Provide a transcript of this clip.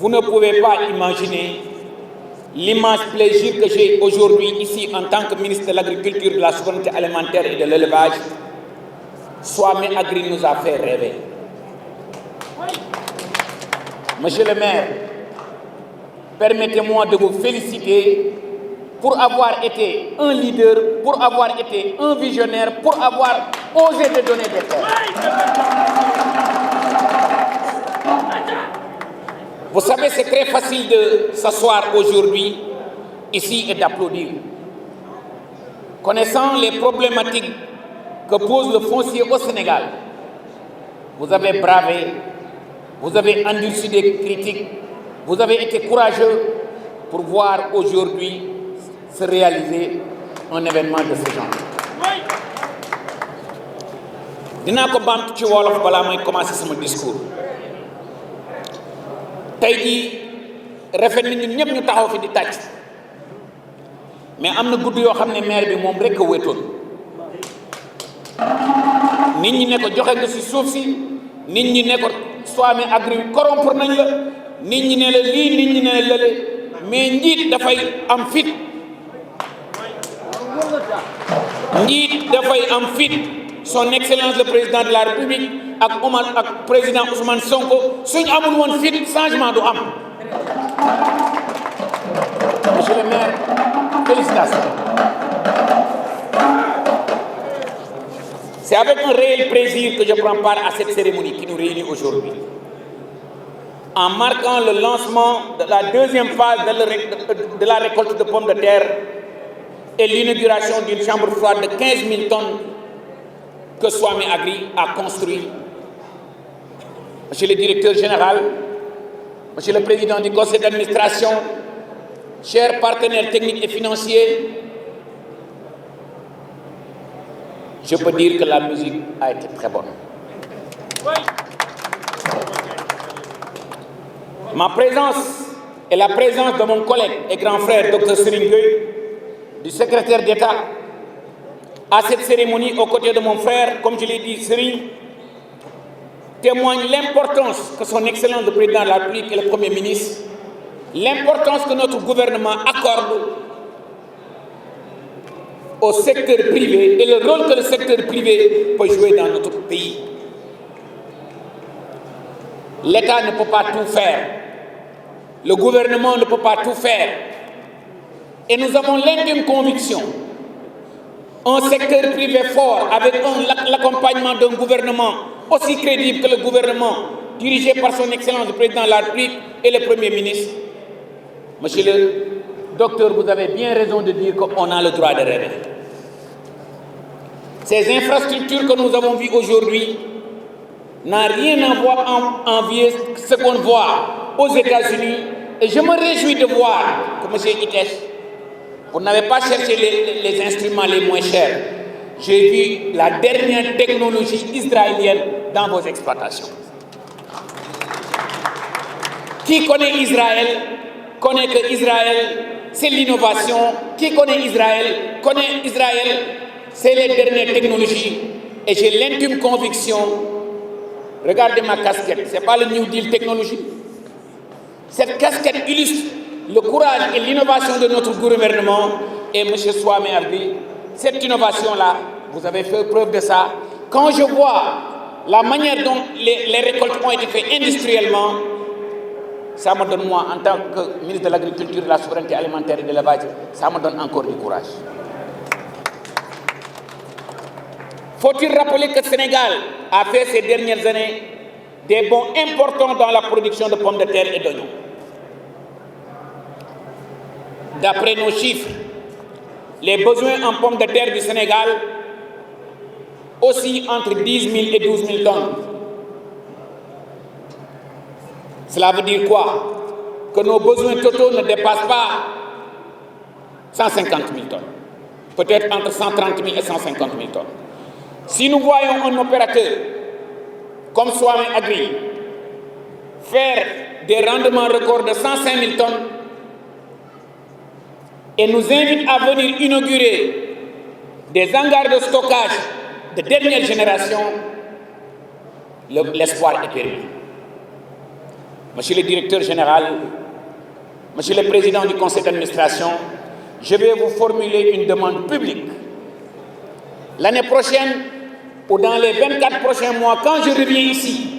vous ne pouvez pas imaginer l'immense plaisir que j'ai aujourd'hui ici en tant que ministre de l'Agriculture, de la Souveraineté alimentaire et de l'Élevage. Swami Agri nous a fait rêver. Monsieur le maire, permettez-moi de vous féliciter pour avoir été un leader, pour avoir été un visionnaire, pour avoir osé de donner des terres. Vous savez, c'est très facile de s'asseoir aujourd'hui, ici, et d'applaudir. Connaissant les problématiques que pose le foncier au Sénégal, vous avez bravé, vous avez endurci des critiques, vous avez été courageux pour voir aujourd'hui se réaliser un événement de ce genre. Dinaa ko bamtu ci wolof balaa may commencer sama discours. Tey jii rafet na ñun ñëpp ñu taxaw fi di tàcc mais am na gudd yoo xam ne maire bi moom rek a wéetoon nit ñi ne ko joxe nga ci suuf si nit ñi ne ko Swami Agri corrompre nañ la nit ñi ne la lii nit ñi ne la lële mais njiit dafay am fit njiit dafay am fit son excellence le président de la République ak président Ousmane Sonko suñ amul woon fit changement du am. Monsieur le maire, félicitations. C'est avec un réel plaisir que je prends part à cette cérémonie qui nous réunit aujourd'hui. En marquant le lancement de la deuxième phase de la récolte de pommes de terre et l'inauguration d'une chambre froide de 15 000 tonnes que Swami Agri a construit. Monsieur le directeur général, monsieur le président du conseil d'administration, chers partenaires techniques et financiers, je peux dire que la musique a été très bonne. Ma présence et la présence de mon collègue et grand frère, Dr Serigne Gueye, du secrétaire d'État, à cette cérémonie aux côtés de mon frère, comme je l'ai dit, Serigne, témoigne l'importance que son Excellence le Président de la République et le Premier ministre, l'importance que notre gouvernement accorde au secteur privé et le rôle que le secteur privé peut jouer dans notre pays. L'État ne peut pas tout faire. Le gouvernement ne peut pas tout faire. Et nous avons l'intime conviction, un secteur privé fort avec l'accompagnement d'un gouvernement aussi crédible que le gouvernement dirigé par son Excellence le Président de la République et le Premier ministre. Monsieur le docteur, vous avez bien raison de dire qu'on a le droit de rêver. Ces infrastructures que nous avons vues aujourd'hui n'ont rien à voir envier ce qu'on voit aux États-Unis. Et je me réjouis de voir que M. Itesh, vous n'avez pas cherché les instruments les moins chers. J'ai vu la dernière technologie israélienne dans vos exploitations. Qui connaît Israël connaît que Israël, c'est l'innovation. Qui connaît Israël, c'est les dernières technologies. Et j'ai l'intime conviction, regardez ma casquette, ce n'est pas le New Deal technologie. Cette casquette illustre le courage et l'innovation de notre gouvernement et M. Swami Agri. Cette innovation-là, vous avez fait preuve de ça. Quand je vois la manière dont les récoltes ont été faites industriellement, ça me donne, moi, en tant que ministre de l'Agriculture, de la Souveraineté alimentaire et de l'Élevage, ça me donne encore du courage. Faut-il rappeler que le Sénégal a fait ces dernières années des bonds importants dans la production de pommes de terre et d'oignons. D'après nos chiffres, les besoins en pommes de terre du Sénégal oscillent entre 10 000 et 12 000 tonnes. Cela veut dire quoi? Que nos besoins totaux ne dépassent pas 150 000 tonnes. Peut-être entre 130 000 et 150 000 tonnes. Si nous voyons un opérateur comme Swami Agri faire des rendements records de 105 000 tonnes et nous invite à venir inaugurer des hangars de stockage de dernière génération, l'espoir est permis. Monsieur le directeur général, Monsieur le président du conseil d'administration, je vais vous formuler une demande publique. L'année prochaine, ou dans les 24 prochains mois, quand je reviens ici,